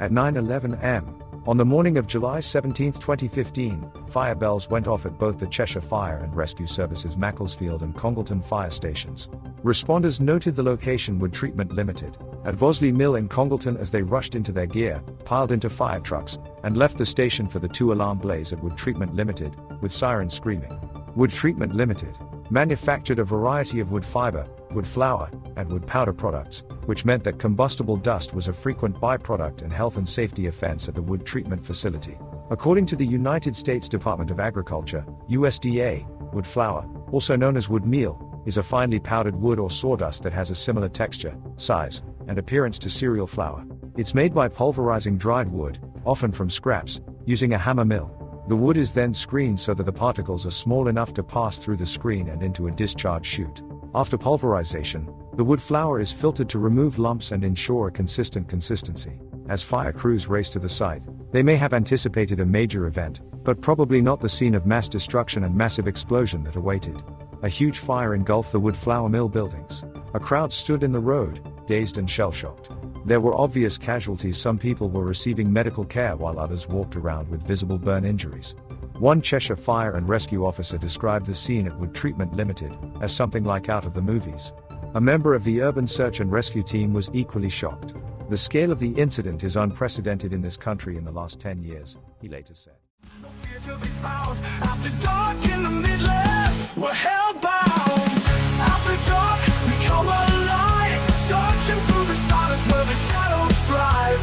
At 9:11 am, on the morning of July 17, 2015, fire bells went off at both the Cheshire Fire and Rescue Services Macclesfield and Congleton fire stations. Responders noted the location Wood Treatment Limited at Bosley Mill in Congleton as they rushed into their gear, piled into fire trucks, and left the station for the 2-alarm blaze at Wood Treatment Limited, with sirens screaming. Wood Treatment Limited manufactured a variety of wood fibre, wood flour, and wood powder products, which meant that combustible dust was a frequent byproduct and health and safety offence at the wood treatment facility. According to the United States Department of Agriculture, USDA, wood flour, also known as wood meal, is a finely powdered wood or sawdust that has a similar texture, size, and appearance to cereal flour. It's made by pulverizing dried wood, often from scraps, using a hammer mill. The wood is then screened so that the particles are small enough to pass through the screen and into a discharge chute. After pulverization, the wood flour is filtered to remove lumps and ensure a consistent consistency. As fire crews race to the site, they may have anticipated a major event, but probably not the scene of mass destruction and massive explosion that awaited. A huge fire engulfed the wood flour mill buildings. A crowd stood in the road, dazed and shell-shocked. There were obvious casualties. Some people were receiving medical care while others walked around with visible burn injuries. One Cheshire Fire and Rescue officer described the scene at Wood Treatment Limited as something like out of the movies. A member of the urban search and rescue team was equally shocked. The scale of the incident is unprecedented in this country in the last 10 years, he later said. No fear to be found. After dark in the Midlands, we're hellbound. After dark, we come alive, searching through the silence where the shadows thrive.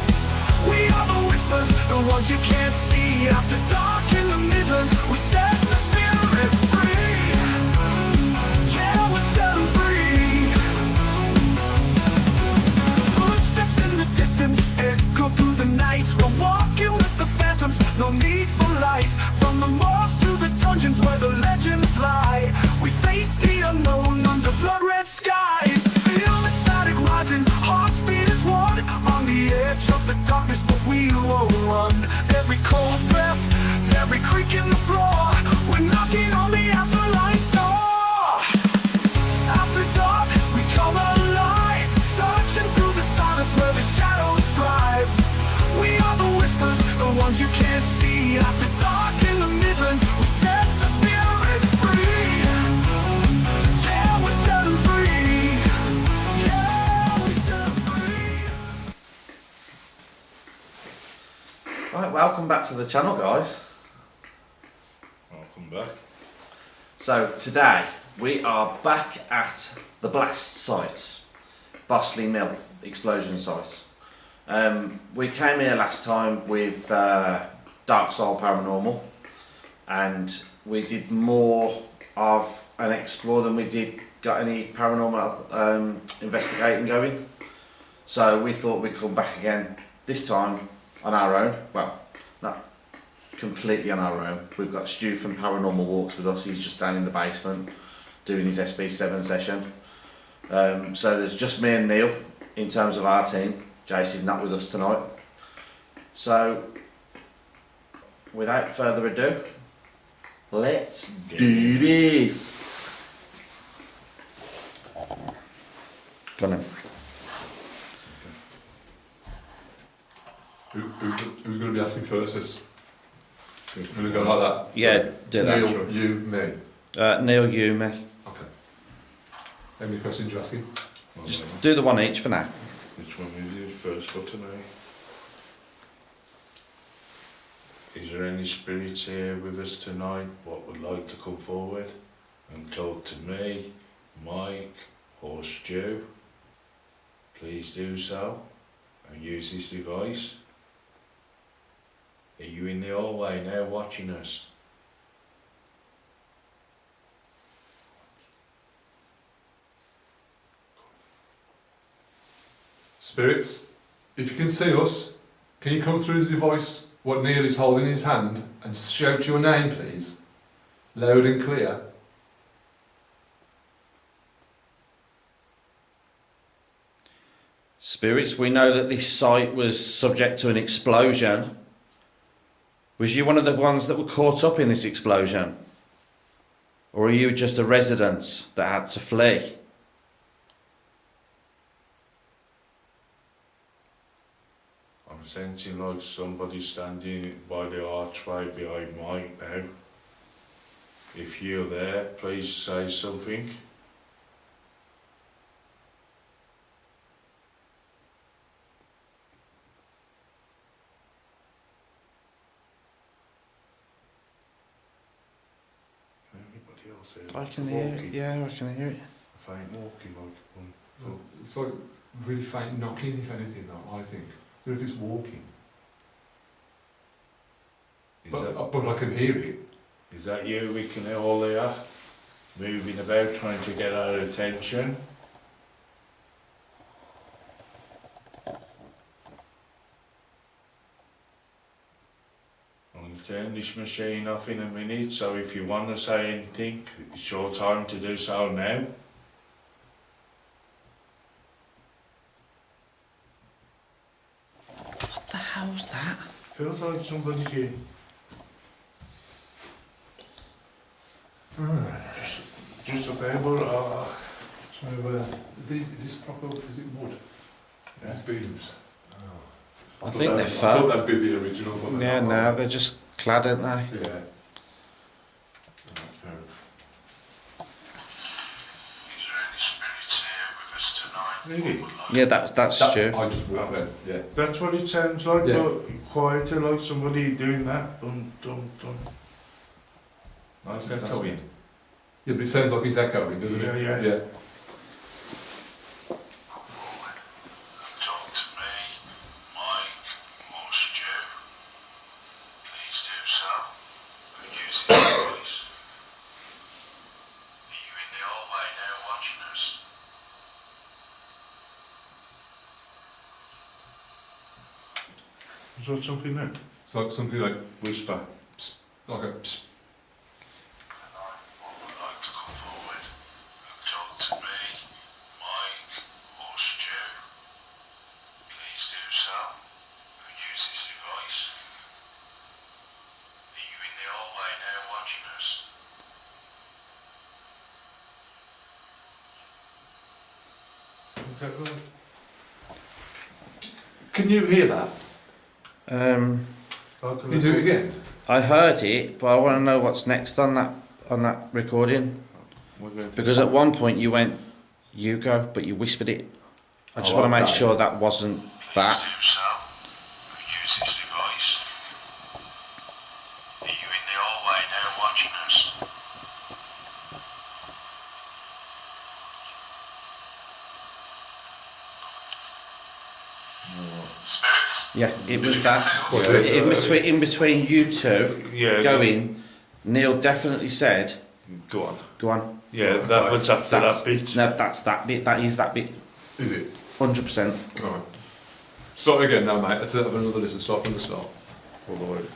We are the whispers, the ones you can't see. After dark in the Midlands, we set the spirits free. Yeah, we set them free. Footsteps in the distance echo through the night. We're walking with the phantoms, no need for light. From the moors to the dungeons where the legends lie, we face the unknown under blood-red skies. Feel the static rising, hearts beat as one. On the edge of the darkness, but we won't run. Every cold breath, every creak in the floor, we're knocking on the afterlife's door. After dark, we come alive, searching through the silence where the shadows thrive. We are the whispers, the ones you can't see. After dark in the Midlands, we set the spirits free. Yeah, we set them free. Yeah, we set them free. Right, welcome back to the channel, guys. Welcome back. So today we are back at the blast site, Bosley Mill explosion site. We came here last time with Dark Soul Paranormal, and we did more of an explore than we did got any paranormal investigating going. So we thought we'd come back again, this time on our own. Well, not completely on our own. We've got Stu from Paranormal Walks with us. He's just down in the basement doing his SB7 session. So there's just me and Neil in terms of our team. Jace is not with us tonight. So without further ado, let's do this. Go on then. Who's going to be asking first? This? Who's going to go like that? Yeah, do that. Neil, you, me. Neil, you, me. Okay. How many questions you asking? Just do the one each for now. Which one is it first for tonight? Is there any spirits here with us tonight what would like to come forward and talk to me, Mike or Stu? Please do so and use this device. Are you in the hallway now watching us? Spirits, if you can see us, can you come through the device what Neil is holding in his hand and shout your name, please? Loud and clear. Spirits, we know that this site was subject to an explosion. Was you one of the ones that were caught up in this explosion? Or are you just a resident that had to flee? I'm sensing like somebody standing by the archway behind Mike now. If you're there, please say something. Anybody else here? I can hear it, Walking? yeah, I can hear it. A faint walking like one. It's like really faint knocking, if anything, though, I think. So if it's walking. Is that, But I can hear it. is that you we can all hear? Moving about, trying to get our attention. I'm going to turn this machine off in a minute, so if you want to say anything, it's your time to do so now. What the hell's that? Feels like somebody's here. Just about, So, is this proper, is it wood? Yeah. These beams? I think they're I thought faux. that'd be the original, but they're Yeah, not. no, they're just clad, aren't they? Yeah. Right, fair enough. really? Yeah, that's Stu. I just walked there, yeah. That's what it sounds like, Yeah. but quieter, like somebody doing that. Dum, dum, dum. Nice That's echoing. Yeah, but it sounds like it's echoing, doesn't it? Yeah, yeah. Yeah. Talk to me, Mike or Stu. Please do so. But use his voice. Are you in the hallway now watching us? Is that something then? It's like something like, Whisper. like a psst. What would like to come forward and talk to me, Mike or Stu? Please do so. And use this device. Are you in the hallway now watching us? Can you hear that? Um, You do it again? I heard it, but I want to know what's next on that recording. Because at one point you went, "You go," but you whispered it. I just Oh, want to make okay. sure that wasn't that. Please do so. And use this device. Are you in the hallway now watching us? Spirits? Yeah, it was that. What's it? In between you two Yeah. going, Neil definitely said, Go on. "Go on." Yeah, that was after That's, that bit. no, that's that bit. That is that bit. Is it? 100%. Alright. Start again now, mate. Let's have another listen. Start from the start. All the way. Is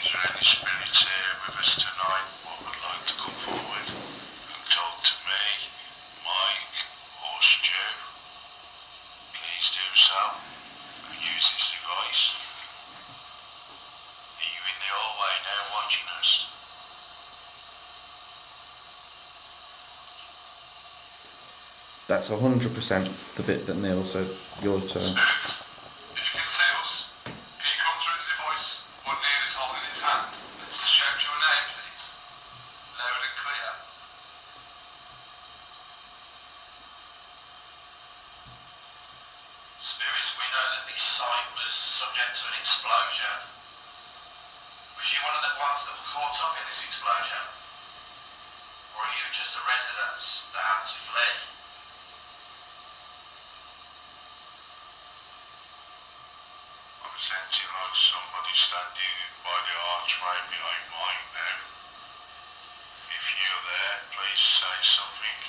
there any spirits here with us tonight what would like to come forward and talk to me, Mike or Stu? Please do so and use this device. Are you in the hallway now watching us? That's 100% the bit that Neil said. Your turn. Spirits, if you can see us, can you come through the device what Neil is holding in his hand and shout your name, please? Loud and clear. Spirits, we know that this site was subject to an explosion. Was you one of the ones that were caught up in this explosion? Or are you just a resident that had to flee? I'm sensing like somebody standing by the archway behind mine now. If you're there, please say something.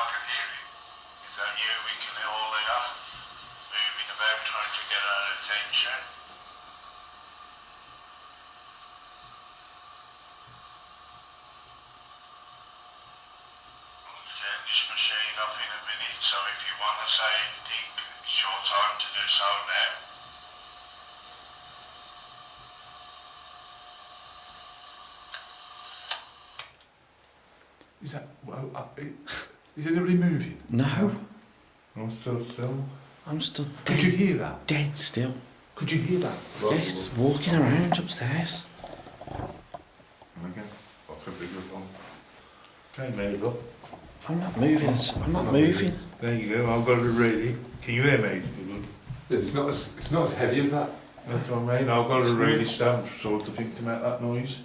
Is that you? We can all hear moving about trying to machine off in a minute, so if you want to say anything, it's your time to do so now. Is that... is anybody moving? No, I'm still still. I'm still Could you hear that? dead still. Could you hear that? Yes, walking around upstairs. Okay. What's a bigger one? Hey, mate, up. I'm not moving. I'm not moving. There you go. I've got it ready. Can you hear me? Yeah, it's not as heavy as that. That's what I mean. I've got a really stamp sort of thing to make that noise.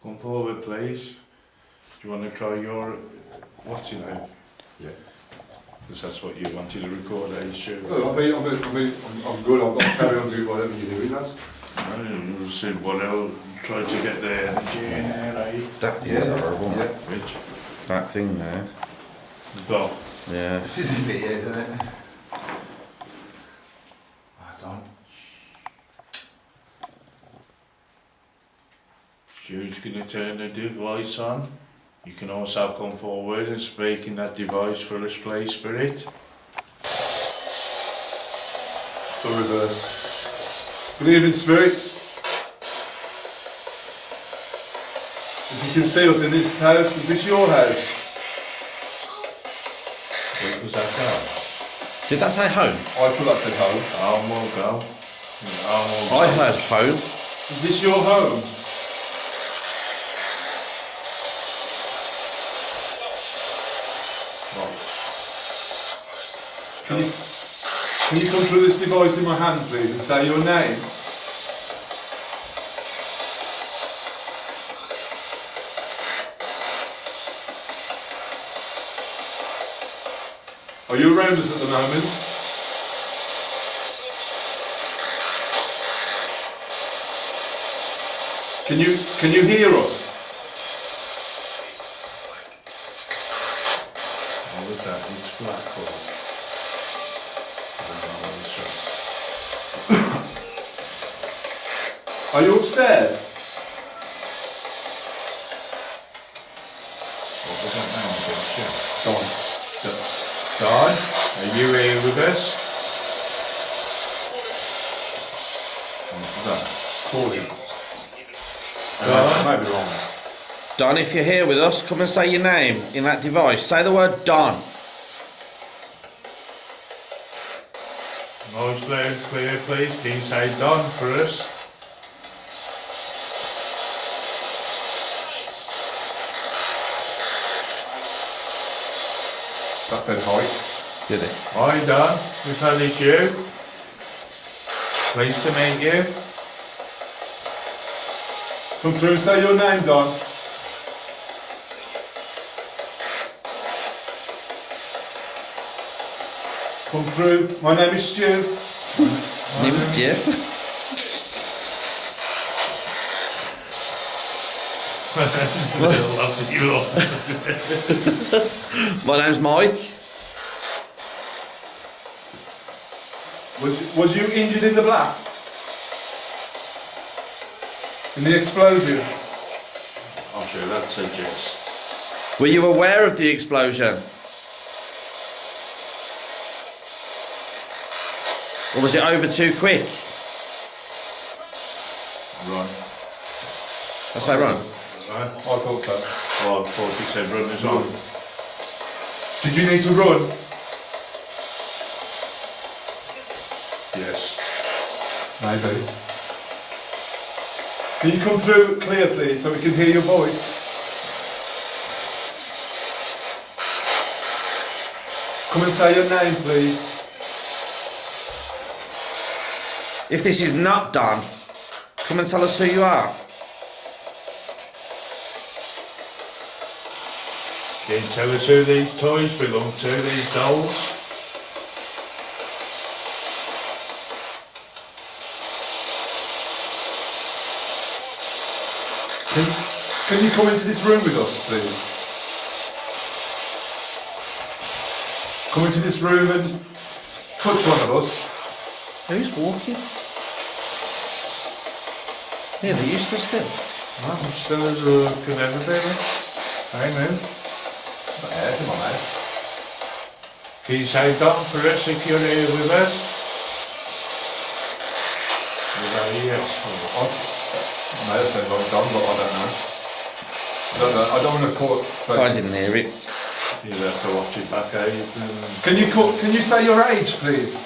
Come forward, please. Do you want to try your... what's your name? Yeah. Because that's what you wanted to record, eh, sure? Well, I'm good. I'll carry on doing whatever you're doing, lads. We'll see what else. Try to get the energy in there, eh? That is horrible. Yeah. Which? That thing there. Dog. Yeah. This is a bit, isn't it? That's on. Stu's going to turn the device on. You can also come forward and speak in that device for us, please, Spirit. So reverse. Good evening, spirits. As you can see us in this house, is this your house? What was that car? Did that say home? I thought that said home. Home will go. Home will I go. heard home. Is this your home? Can you come through this device in my hand, please, and say your name? Are you around us at the moment? Can you hear us? What was that? It's black or... Are you upstairs? What was that now? Go on. Don, are you here with us? Calling. Don? I might be wrong. Don, if you're here with us, come and say your name in that device. Say the word Don. Noise loud and clear, please. Can you say Don for us? That said hi. Did it? Hi Don, we've had this you. Pleased to meet you. Come through and say your name, Don. Come through. My name is Stu. My name is Jeff. My name's Mike. Was you injured in the blast? In the explosion? I'm sure that's a jest. Were you aware of the explosion? Or was it over too quick? Run. I say run. Right? I thought so. Well, I thought you said run as well. Did you need to run? Yes. Maybe. Can you come through clear, please, so we can hear your voice? Come and say your name, please. If this is not done, come and tell us who you are. Can you tell us who these toys belong to, these dolls? Can you come into this room with us, please? Come into this room and touch one of us. Who's walking? Yeah, they're used to still. I'm still as can ever be, mate. Hey, man. Not here, come on, mate. Can you say Don for us if you're here with us? Yes. I may have said like Don, but I don't know. I don't want to call it. I didn't hear it. You'll have to watch it back, eh? Can you say your age, please?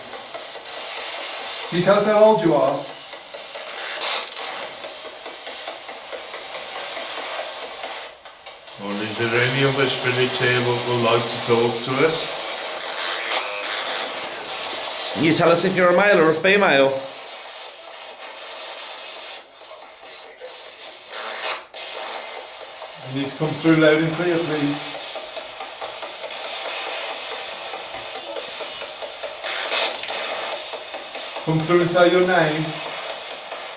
Can you tell us how old you are? Or is there any other spirits here that would like to talk to us? You tell us if you're a male or a female. You need to come through loud and clear, please. Come through and say your name.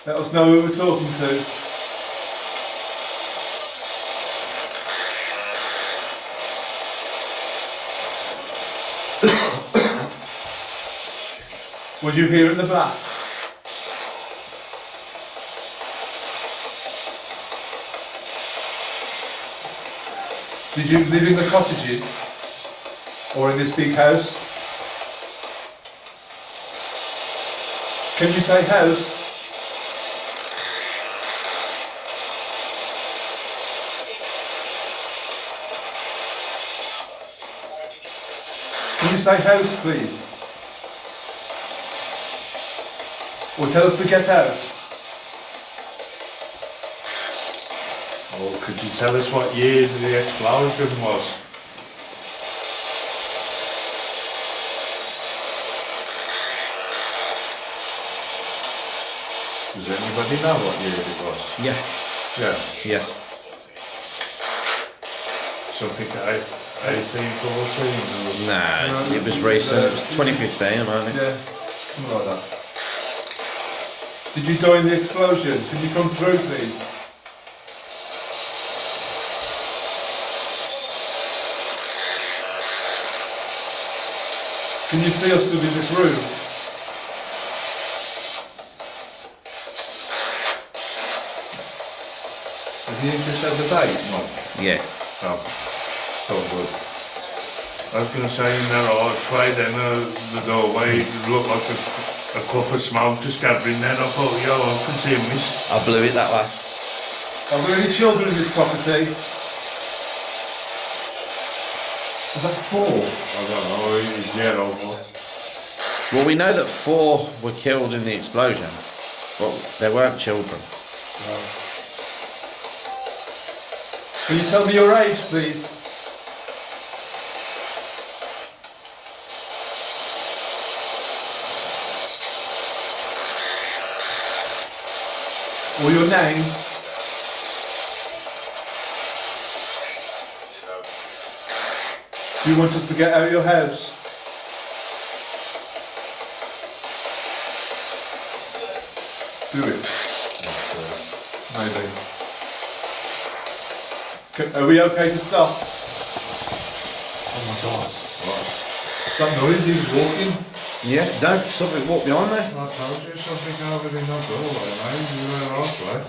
Let us know who we're talking to. Was you here at the blast? Did you live in the cottages? Or in this big house? Can you say house? Can you say house, please? Or tell us to get out? Or could you tell us what year the explosion was? Does anybody know what year it was? Yeah. Yeah. Yeah. Something like 1814 or... Nah, it was recent. It was 2015, only. Yeah, something like that. Did you die in the explosion? Can you come through, please? Can you see us stood in this room? Have you just had the date, Mike? Yeah. Oh, so good. I was going to say in there archway, then the doorway looked like a puff of smoke just gathering there. I thought, yo, I can see a mist. I blew it that way. Are there any children in this property? Was that 4? I don't know, yeah, over. Well, we know that 4 were killed in the explosion, but there weren't children. Can you tell me your age, please? Or your name? Do you want us to get out of your house? Do it. Maybe. Are we okay to stop? Oh my God. That noise, he was walking. Yeah. No, something walked behind me. I told you something over in that doorway, mate. You were halfway.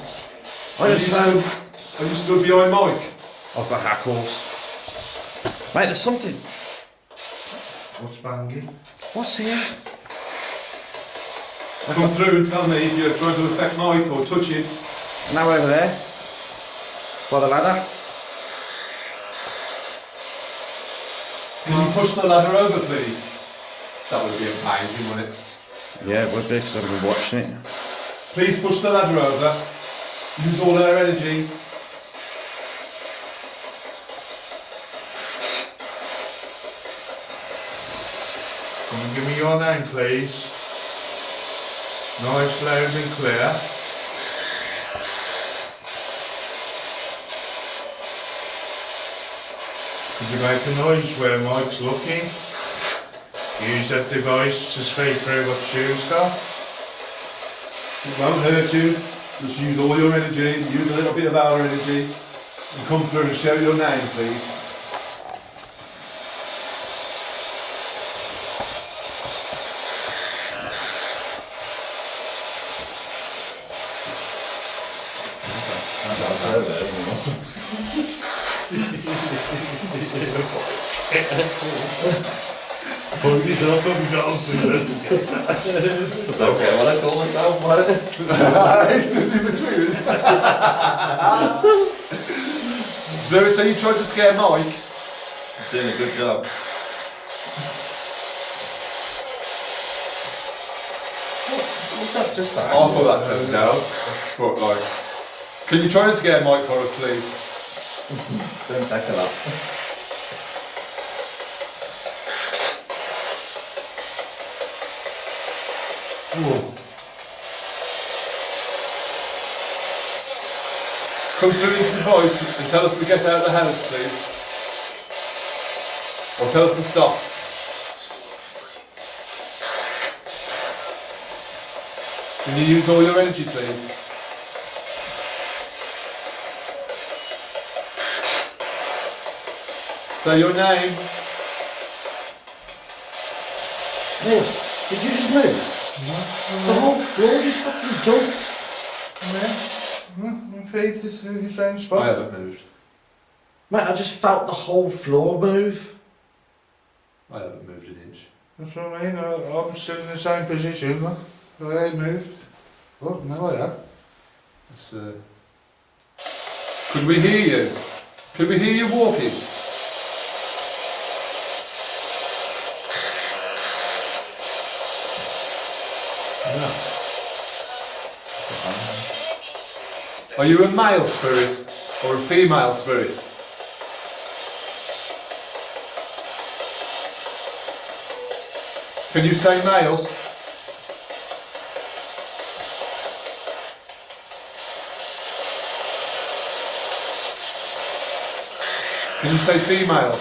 I just know. Are you stood behind Mike? I've got hackles. Mate, there's something. What's banging? What's here? Come through and tell me if you're trying to affect Mike or touch him. Now over there. By the ladder. Can you push the ladder over, please? That would be amazing, wouldn't it? Yeah, it would be, because I've been watching it. Please push the ladder over. Use all our energy. Come and give me your name, please. Nice, loud and clear. Could you make a noise where Mike's looking? Use that device to speak through what Stu's got. It won't hurt you. Just use all your energy. Use a little bit of our energy. And come through and shout your name, please. Put it up and go to it. It's okay, what I call myself, what? It's in between. Spirit, are you trying to scare Mike? Doing a good job. What's that just say? I'll put that sentence down. But like, can you try and scare Mike for us, please? Don't take a lot. Come through this device and tell us to get out of the house, please. Or tell us to stop. Can you use all your energy, please? Say your name. Neil, did you just move? The whole floor just fucking jumped. My feet is in the same I spot. haven't moved. Mate, I just felt the whole floor move. I haven't moved an inch. That's what I mean. I'm still in the same position. Look, I ain't moved. Oh, no, I have. It's, could we hear you? Could we hear you walking? Are you a male spirit or a female spirit? Can you say male? Can you say female?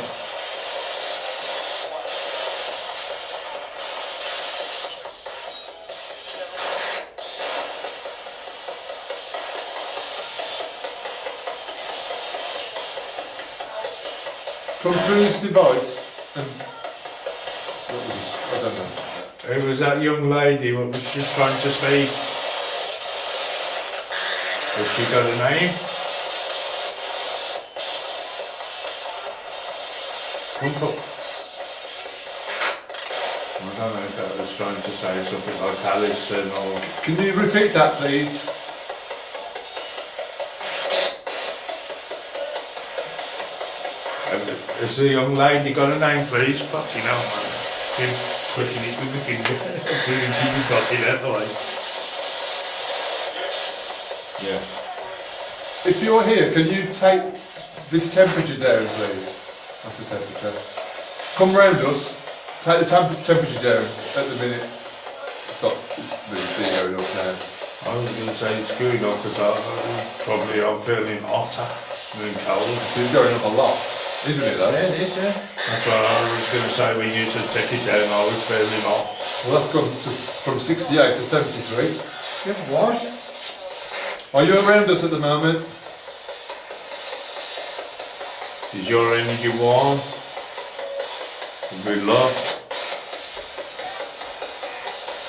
Come through this device and what was this? I don't know. Who was that young lady what was just trying to speak? Has she got a name? Come up. I don't know if that was trying to say something like Alison or... Can you repeat that, please? Has the young lady got a name, please? Fucking hell, man. Keep pushing it with the finger. You've got it out the way. Yeah. If you're here, can you take this temperature down, please? That's the temperature. Come round us. Take the temperature down at the minute. It's really see going up now. I was going to say it's going up because probably I'm feeling hotter than cold. It's going up a lot, isn't it though? Yeah, it is, yeah. That's what I was going to say when you said take it down, I was feeling hot. Well, that's gone from 68 to 73. Yeah, why? Are you around us at the moment? Is your energy warm? Good luck.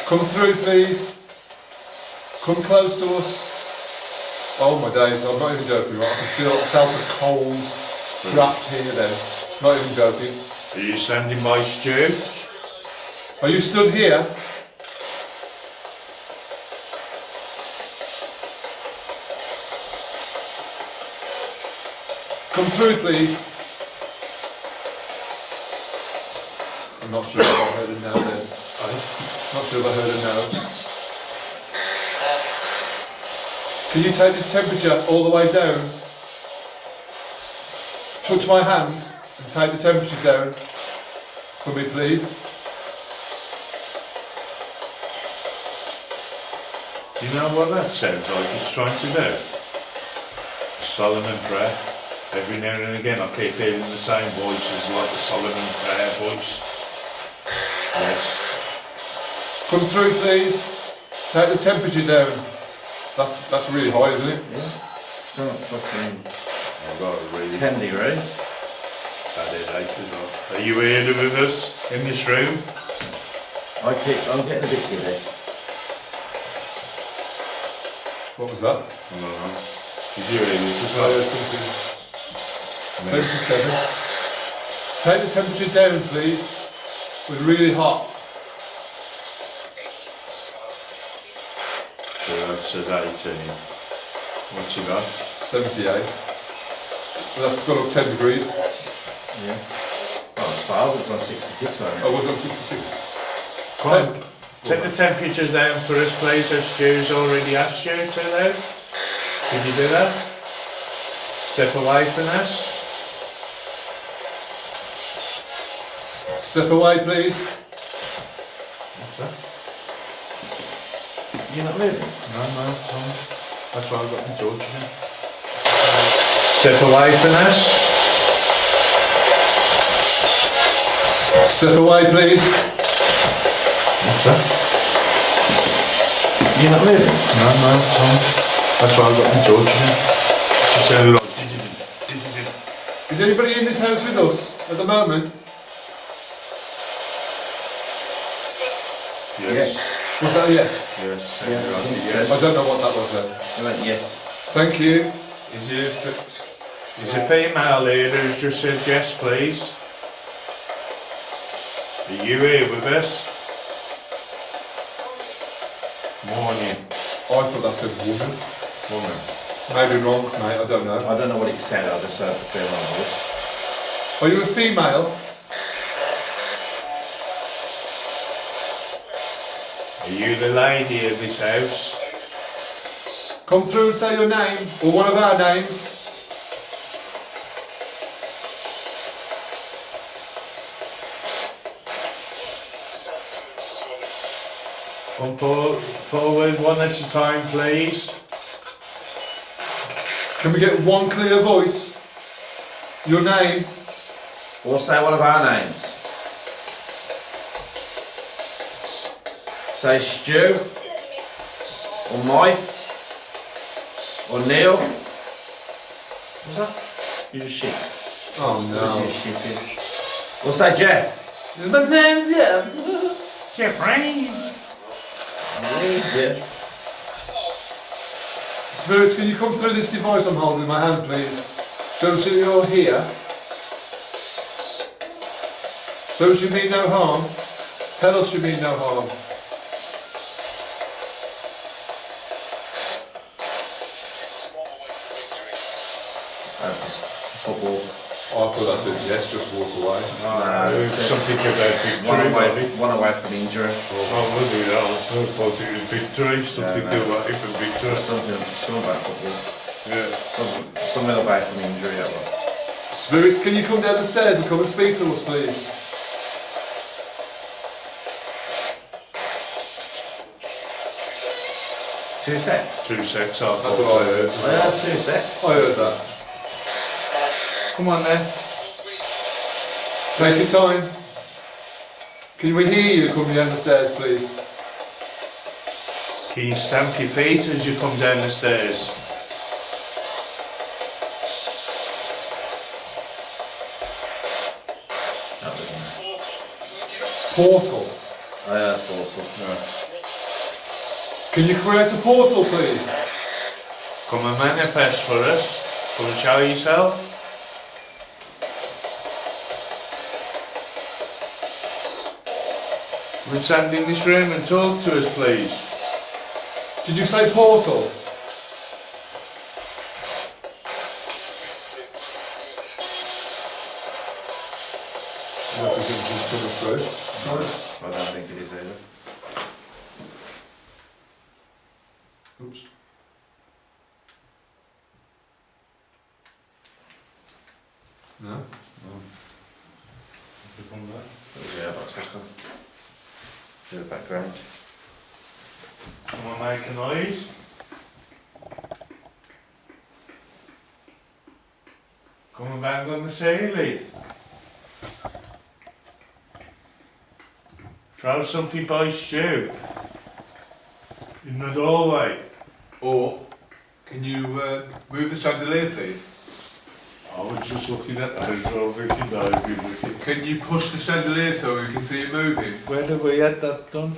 Come through, please. Come close to us. Oh my days, I'm not even joking. I can felt a cold draft here then. Not even joking. Are you standing by Stu? Are you stood here? Come through, please. I'm not sure if I heard a no then. Not sure if I heard a no. Can you take this temperature all the way down? Touch my hand and take the temperature down for me, please. Do you know what that sounds like it's trying to do? A Solomon prayer. Every now and again I keep hearing the same voices like the Solomon prayer voice. Yes. Come through, please. Take the temperature down. That's really high, isn't it? Yeah. It's not fucking I've got a really 10 degrees. bad headache as well. Are you here with us in this room? I'm getting a bit giddy. What was that? I don't know. Did you hear this as I well? heard something. 77. Take the temperature down, please. We're really hot. So that says 18. What's it got? 78. Well, that's gone up 10 degrees. Yeah. Oh, it's 12, it's on 66 right I now. was on 66. Come on, take the temperature down for us, please, as Stu's already asked you to now. Can you do that? Step away from us. Step away, please. What's that? You're not moving? No, that's why I've got my torch now. Step away from us. Step away, please. What's that? You're not moving? No, that's why I've got my torch now. She sounded like Is anybody in this house with us at the moment? Yes. Was that a yes? Yes. Yeah, I think so. I don't know what that was then. I went yes. Thank you. Is a female here who's just said yes, please? Are you here with us? Morning. I thought that said woman. Woman. Maybe wrong, mate, I don't know. I don't know what it said, I just heard the female voice. Are you a female? Are you the lady of this house? Come through and say your name, or one of our names. Come forward one at a time, please. Can we get one clear voice? Your name? Or say one of our names. Say Stu, or Mike, or Neil. What's that? You just shit. Oh no. You shitting. Or say Jeff. My name's Jeff. Jeffrey. Yeah. Spirit, can you come through this device I'm holding in my hand, please? Show us that you're here. Show us you mean no harm. Tell us you mean no harm. Just football. Oh, I thought that said yes, just walk away. No, Something about victory, one away from injury. Oh, we'll do that. I thought it was victory, something no. away from victory. Something about football. Yeah. Something away from injury. That one. Spirits, can you come down the stairs and come and speak to us, please? Two sets. 2 sets That's what I heard. Oh, yeah, 2 sets. I heard that. Come on then. Take your time. Can we hear you coming down the stairs, please? Can you stamp your feet as you come down the stairs? That was Portal. I heard portal. Can you create a portal, please? Come and manifest for us. Come and show yourself. Come and stand in this room and talk to us, please. Did you say portal? What do you think is coming through? Nice. I don't think it is either. Oops. No? Yeah, that's better. Do the background. Come on, make a noise. Come and bang on the ceiling. Throw something by Stu in the doorway. Or, can you move the chandelier, please? I was just looking at that as well, thinking that would be wicked. Can you push the chandelier so we can see it moving? Where did we had that done?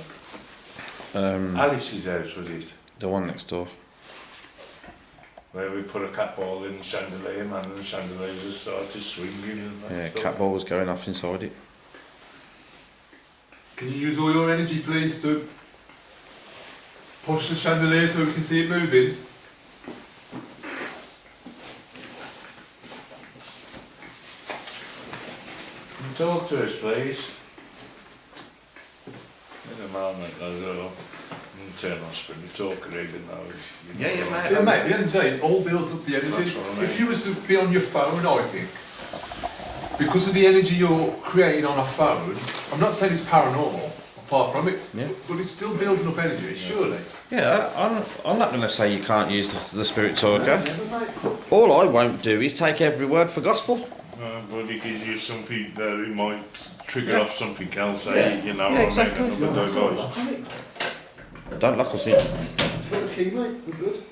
Um, Alice's house, was it? the one next door. where we put a cat ball in the chandelier, man, and the chandelier just started swinging and that. Yeah, stuff. cat ball was going off inside it. Can you use all your energy, please, to push the chandelier so we can see it moving? Talk to us, please. In a moment, I'll turn on spirit talk reading now. Yeah, Yeah, mate, at the end of the day, it all builds up the energy. That's what I mean. If you was to be on your phone, I think, because of the energy you're creating on a phone, I'm not saying it's paranormal, apart from it, Yeah. but it's still building up energy, surely. Yeah, I'm not going to say you can't use the spirit talker. Yeah, but mate, All I won't do is take every word for gospel. But it gives you something that it might trigger Yeah. off something else, Yeah. you know Yeah, what exactly. I mean? Another guy. Don't lock us in. got the key, mate, we're good.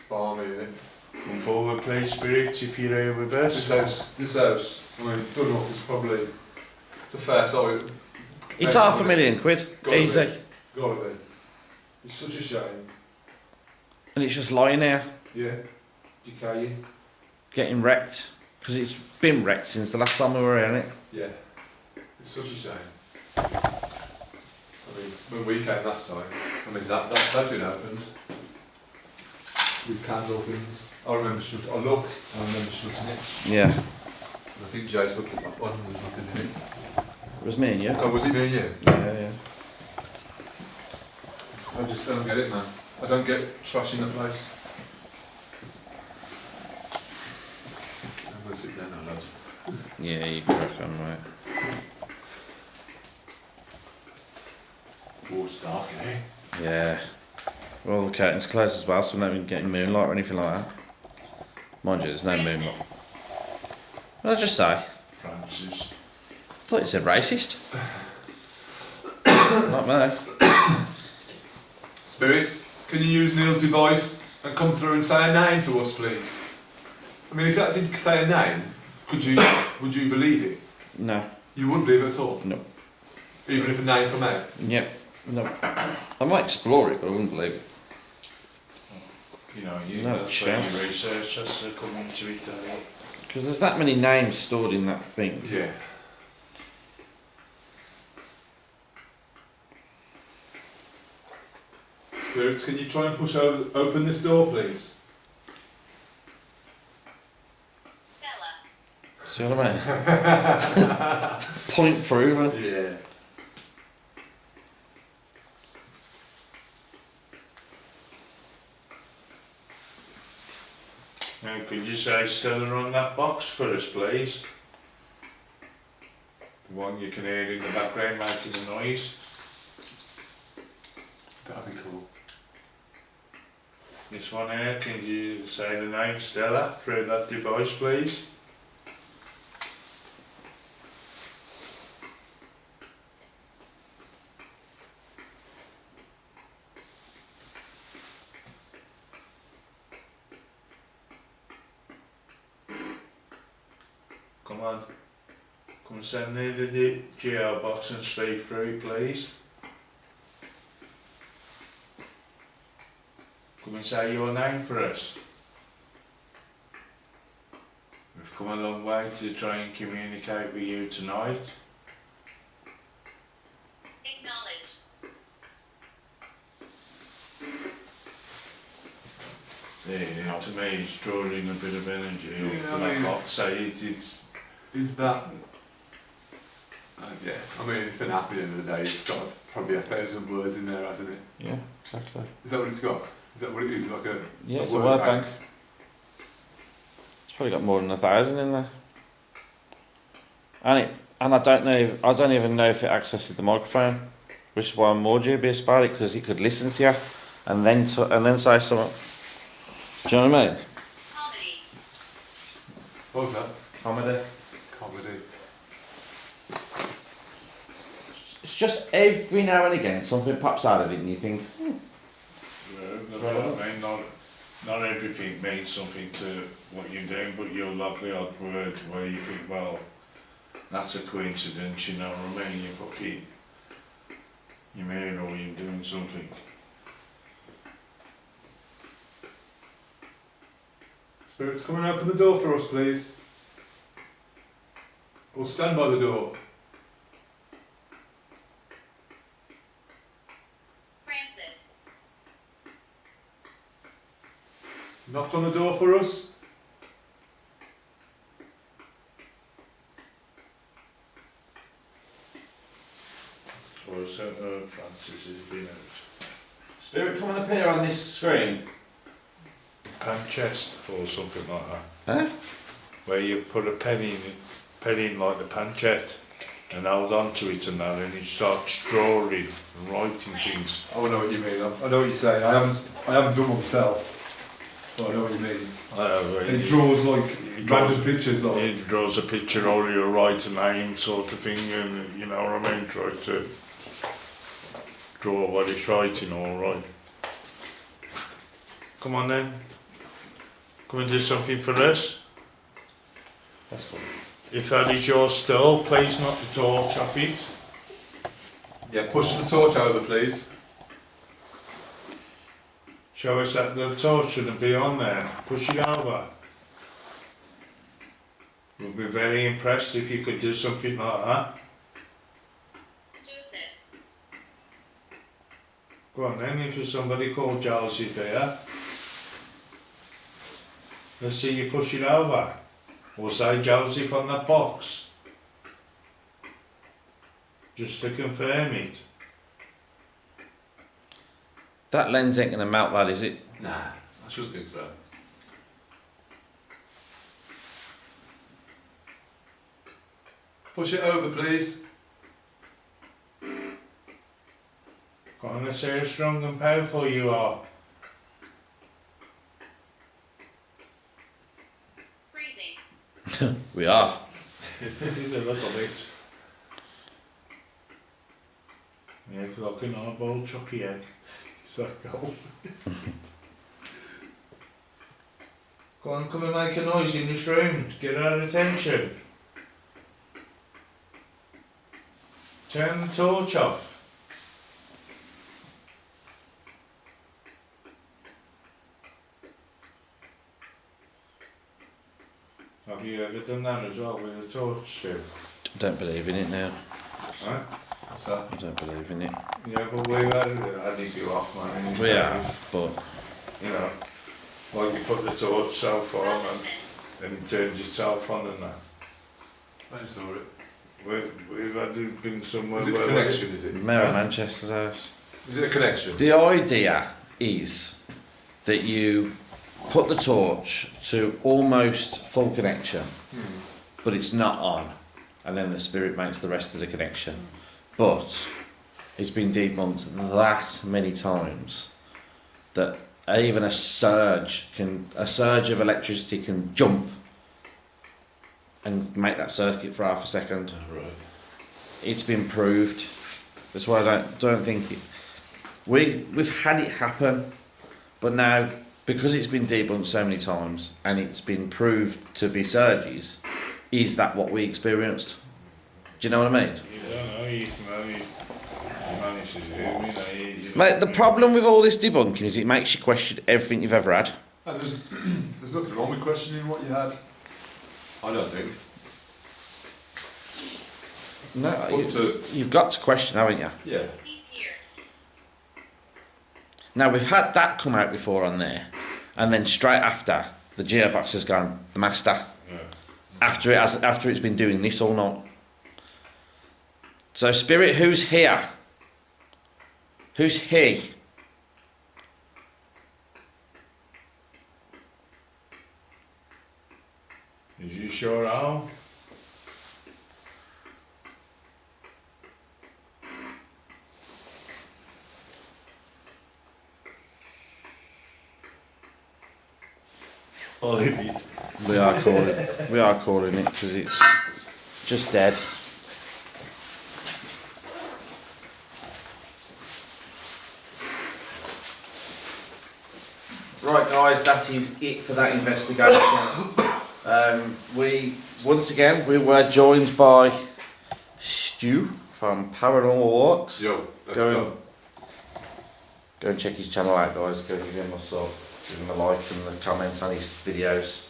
Balmy, isn't it? Come forward, please, spirit, if you're here with us. This house, I mean, done up is probably, it's a fair size. It's £500,000, Gotta easy. be. Gotta be. It's such a shame. And it's just lying there, Yeah. Decaying. getting wrecked. Because it's been wrecked since the last time we were in it. Yeah. It's such a shame. I mean, when we came last time, I mean, that been opened. With candle things. I remember I looked, and I remember shutting it. Yeah. And I think Jace looked at that one, and there was nothing in it. It was me and you. Oh, was it me and you? Yeah. I just don't get it, man. I don't get trash in the place. I'm going to sit down now, lads. Yeah, you crack on, right. Oh, it's dark, eh? Yeah. Well, the curtains closed as well, so we're not even getting moonlight or anything like that. Mind you, there's no moonlight. What did I just say? Francis. I thought it said racist. Not me. Spirits, can you use Neil's device and come through and say a name to us, please? I mean, if that did say a name, would you believe it? No. You wouldn't believe it at all? No. Even if a name come out? Yep. No. I might explore it, but I wouldn't believe it. You know, No that's where chance. your research has to come into it. Because there's that many names stored in that thing. Yeah. Spirits, can you try and open this door, please? See what I mean? Point proven. Yeah. Now, could you say Stella on that box for us, please? The one you can hear in the background making a noise. That'd be cool. This one here, can you say the name Stella through that device, please? Come on. Come and send me the GR box and speak through, please. Come and say your name for us. We've come a long way to try and communicate with you tonight. Acknowledge. Yeah, to me it's drawing a bit of energy Yeah, up to I that mean- box. So it's Is that... yeah, I mean, it's an app at the end of the day. It's got probably 1,000 words in there, hasn't it? Yeah, exactly. Is that what it's got? Is that what it is? Like a... Yeah, it's a word bank. It's probably got more than 1,000 in there. And I don't even know if it accesses the microphone, which is why I'm more dubious about it, because it could listen to you and then say something. Do you know what I mean? Comedy. What was that? Comedy. Comedy. It's just every now and again something pops out of it and you think, that's what I mean. Not everything means something to what you're doing, but you'll have the odd word where you think, well, that's a coincidence, you know what I mean? You fucking You may know you're doing something. Spirits, come and open the door for us, please. Or stand by the door. Francis. Knock on the door for us. So I sent Francis has been out. Spirit, come and appear on this screen. Pan chest or something like that. Huh? Where you put a penny in like the pan chest and hold on to it and that, and you start drawing and writing things. I know what you mean. I know what you're saying. I haven't done one myself, but I know what you mean. It draws like random pictures, like. It draws a picture of your right name sort of thing, and you know what I mean, try to draw what it's writing all right. Come on then. Come and do something for us. That's cool. If that is your stall, please knock the torch off it. Yeah, push the torch over, please. Show us that the torch shouldn't be on there. Push it over. We'll be very impressed if you could do something like that. Joseph. Go on then, if there's somebody called Joseph here. Let's see you push it over. Or say Joseph on that box. Just to confirm it. That lens ain't gonna melt that, is it? Nah, I should think so. Push it over, please. Go on, let's see how strong and powerful you are. Freezing. We are. He's a little bit. Yeah, like an eyeball chucky egg. So cold. Go on, come and make a noise in this room to get our attention. Turn the torch off. Have you ever done that as well with a torch, Stu? Don't believe in it now. Huh? What's that? I don't believe in it. Yeah, but we've had it you off, man. We have, but You know, like you put the torch self on and it turns itself on and that. I saw it. We've had it been somewhere Is it a where connection, is it? Mayor of Manchester's house. Is it a connection? The idea is that you put the torch to almost full connection, but it's not on, and then the spirit makes the rest of the connection. But it's been debunked that many times that even a surge of electricity can jump and make that circuit for half a second. Right. It's been proved. That's why I don't think it. We've had it happen, but now because it's been debunked so many times and it's been proved to be surges, is that what we experienced? Do you know what I mean? You don't know, you manage to do, you Mate, the problem with all this debunking is it makes you question everything you've ever had. And there's nothing wrong with questioning what you had. I don't think. No, you've got to question, haven't you? Yeah. He's here. Now we've had that come out before on there, and then straight after the gearbox has gone the master. Yeah. After it's been doing this all night. So spirit, who's here? Who's he? Is you sure, Al? We are calling it because it's just dead. Right, guys, that is it for that investigation. We were joined by Stu from Paranormal Walks. Yo, let's Go and check his channel out, guys. Go give him a sub, give him a like and the comments on his videos.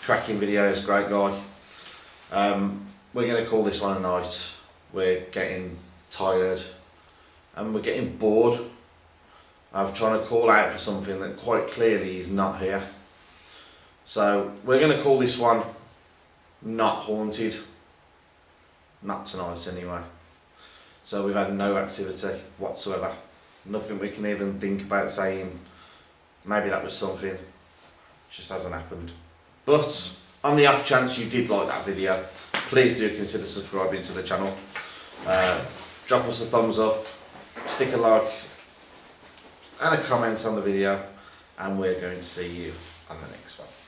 Cracking videos, great guy. We're going to call this one a night. We're getting tired and we're getting bored of trying to call out for something that quite clearly is not here. So we're going to call this one not haunted. Not tonight anyway. So we've had no activity whatsoever. Nothing we can even think about saying maybe that was something. Just hasn't happened. But on the off chance you did like that video, please do consider subscribing to the channel. Drop us a thumbs up, stick a like and a comment on the video, and we're going to see you on the next one.